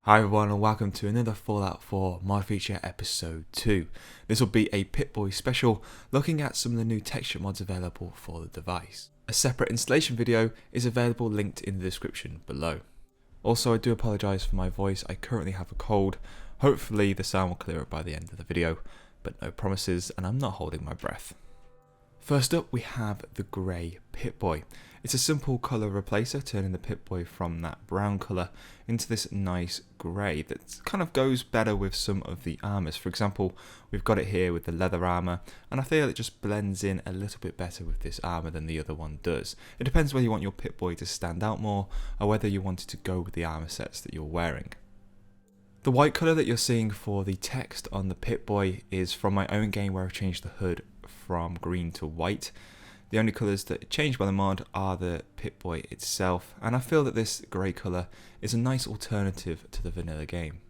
Hi everyone and welcome to another Fallout 4 mod feature episode 2. This will be a Pip Boy Special looking at some of the new texture mods available for the device. A separate installation video is available linked in the description below. Also, I do apologise for my voice, I currently have a cold. Hopefully the sound will clear up by the end of the video, but no promises and I'm not holding my breath. First up we have the Grey Pipboy. It's a simple colour replacer, turning the Pip-Boy from that brown colour into this nice grey that kind of goes better with some of the armours. For example, we've got it here with the leather armour, and I feel it just blends in a little bit better with this armour than the other one does. It depends whether you want your Pip-Boy to stand out more, or whether you wanted to go with the armour sets that you're wearing. The white colour that you're seeing for the text on the Pip-Boy is from my own game where I've changed the hood from green to white. The only colours that changed by the mod are the Pip-Boy itself, and I feel that this grey colour is a nice alternative to the vanilla game.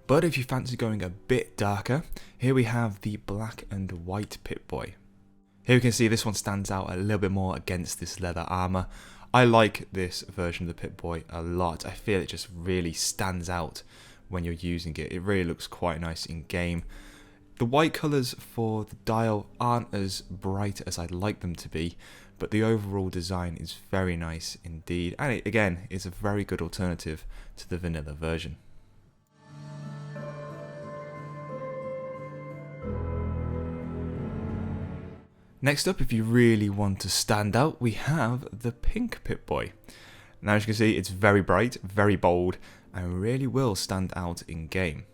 But if you fancy going a bit darker, here we have the black and white Pip-Boy. Here we can see this one stands out a little bit more against this leather armour. I like this version of the Pip-Boy a lot. I feel it just really stands out when you're using it. It really looks quite nice in game. The white colours for the dial aren't as bright as I'd like them to be, but the overall design is very nice indeed, and it again is a very good alternative to the vanilla version. Next up, if you really want to stand out, we have the pink Pip-Boy. Now as you can see, it's very bright, very bold, and really will stand out in game.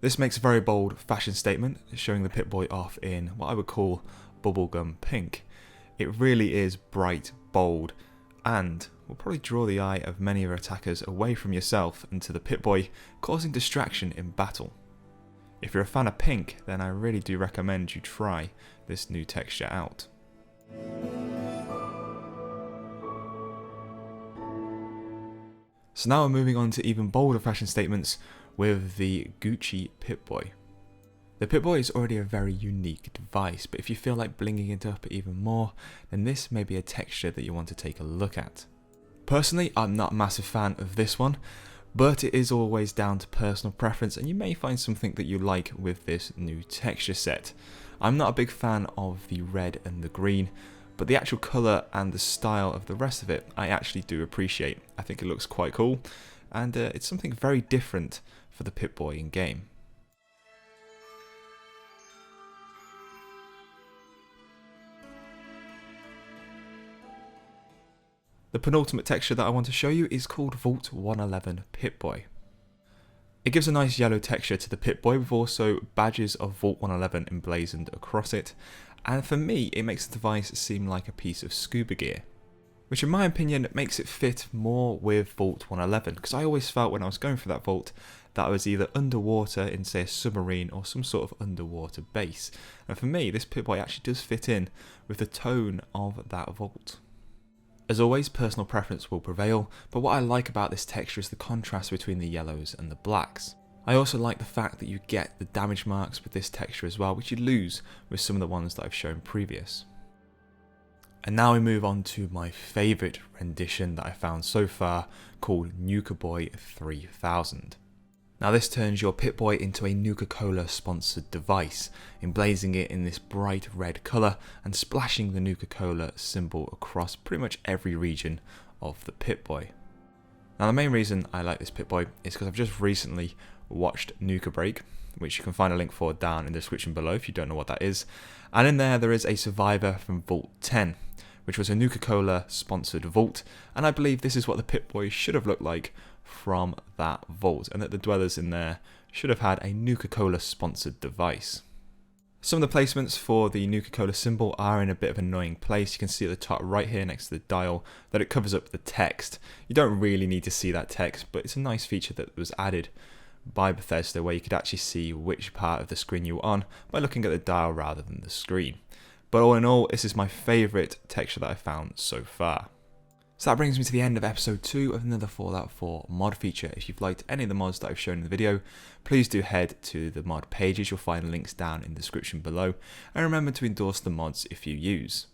This makes a very bold fashion statement, showing the Pip-Boy off in what I would call bubblegum pink. It really is bright, bold, and will probably draw the eye of many of your attackers away from yourself and to the Pip-Boy, causing distraction in battle. If you're a fan of pink, then I really do recommend you try this new texture out. So now we're moving on to even bolder fashion statements with the Gucci Pip-Boy. The Pip-Boy is already a very unique device, but if you feel like blinging it up even more, then this may be a texture that you want to take a look at. Personally, I'm not a massive fan of this one, but it is always down to personal preference, and you may find something that you like with this new texture set. I'm not a big fan of the red and the green, but the actual colour and the style of the rest of it I actually do appreciate. I think it looks quite cool, and it's something very different for the Pip-Boy in game. The penultimate texture that I want to show you is called Vault 111 Pip-Boy. It gives a nice yellow texture to the Pip-Boy with also badges of Vault 111 emblazoned across it, and for me it makes the device seem like a piece of scuba gear, which in my opinion makes it fit more with Vault 111, because I always felt when I was going for that vault that I was either underwater in say a submarine or some sort of underwater base, and for me this Pip-Boy actually does fit in with the tone of that vault. As always, personal preference will prevail, but what I like about this texture is the contrast between the yellows and the blacks. I also like the fact that you get the damage marks with this texture as well, which you lose with some of the ones that I've shown previous. And now we move on to my favourite rendition that I found so far, called Nuka-Boy 3000. Now this turns your Pip-Boy into a Nuka-Cola sponsored device, emblazing it in this bright red colour and splashing the Nuka-Cola symbol across pretty much every region of the Pip-Boy. Now the main reason I like this Pip-Boy is because I've just recently watched Nuka Break, which you can find a link for down in the description below if you don't know what that is, and in there is a survivor from Vault 10, which was a Nuka-Cola sponsored vault, and I believe this is what the Pip-Boy should have looked like from that vault, and that the dwellers in there should have had a Nuka-Cola sponsored device. Some of the placements for the Nuka-Cola symbol are in a bit of an annoying place. You can see at the top right here next to the dial that it covers up the text. You don't really need to see that text, but it's a nice feature that was added by Bethesda where you could actually see which part of the screen you were on by looking at the dial rather than the screen. But all in all, this is my favourite texture that I found so far. So that brings me to the end of episode 2 of another Fallout 4 mod feature. If you've liked any of the mods that I've shown in the video, please do head to the mod pages. You'll find links down in the description below. And remember to endorse the mods if you use.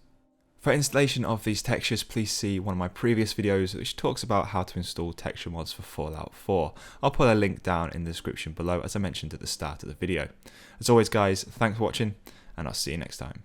For installation of these textures, please see one of my previous videos which talks about how to install texture mods for Fallout 4. I'll put a link down in the description below as I mentioned at the start of the video. As always guys, thanks for watching and I'll see you next time.